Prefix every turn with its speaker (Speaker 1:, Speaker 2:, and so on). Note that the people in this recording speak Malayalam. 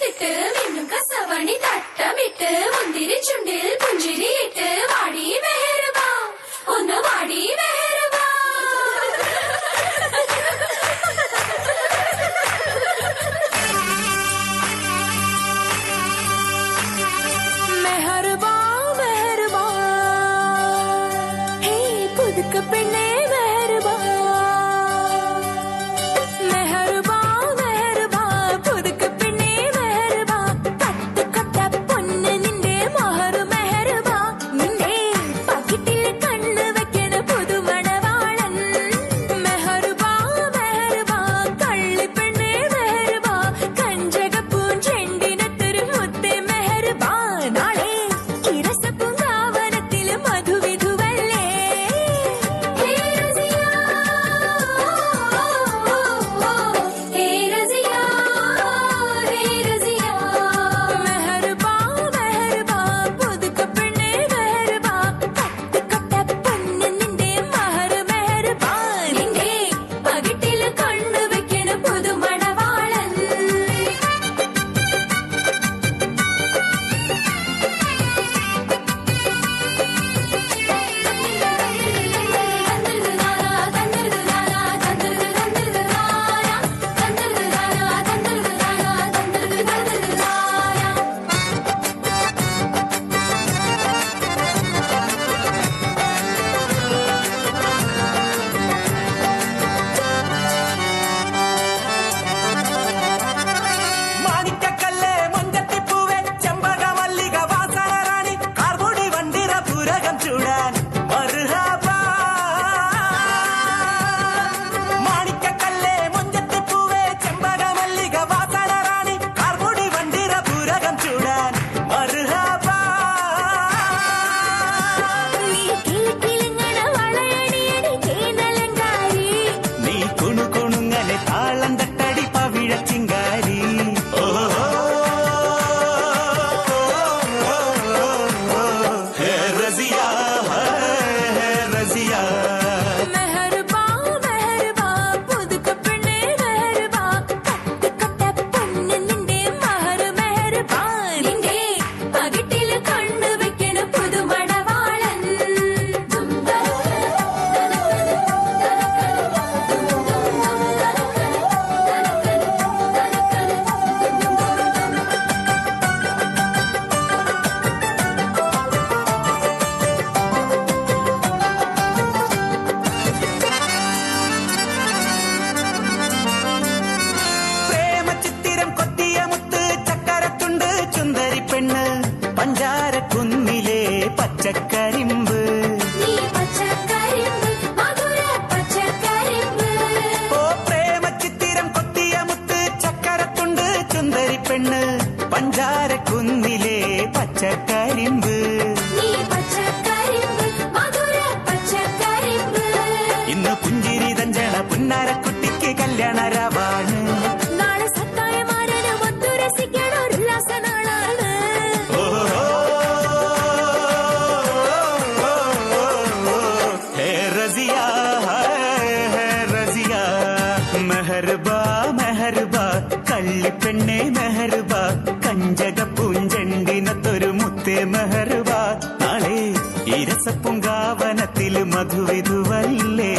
Speaker 1: തിട്ട് മിന്നും കസവണി തട്ടമിട്ട് മുന്തിരി ചുണ്ടിൽ പുഞ്ചിരിയിട്ട് വാടി മെഹർബാ ഒന്ന് വാടി മെഹർബാ മെഹർബാ മെഹർബാ ഹേ പുതുക്ക പെണ്ണേ
Speaker 2: പഞ്ചാരക്കുന്നിലെ പച്ചക്കരിമ്പ് ഓ പ്രേമച്ചിത്തിരം കൊത്തിയ മുത്ത് ചക്കരത്തുണ്ട് ചുന്ദരി പെണ്ണ് പഞ്ചാരക്കുന്നിലെ പച്ചക്കരിമ്പ് ഇന്ന് പുഞ്ചിരി തഞ്ചണ പുന്നാരക്കുട്ടിക്ക് കല്യാണരാവാണ് മെഹർബാ മെഹർബാ കള്ളിപ്പെണ്ണെ മെഹർബാ കഞ്ചക പൂഞ്ചെണ്ടിനത്തൊരു മുത്തേ മെഹർബാ നാളെ ഈ രസപ്പുങ്കാവനത്തിൽ മധുവിധുവല്ലേ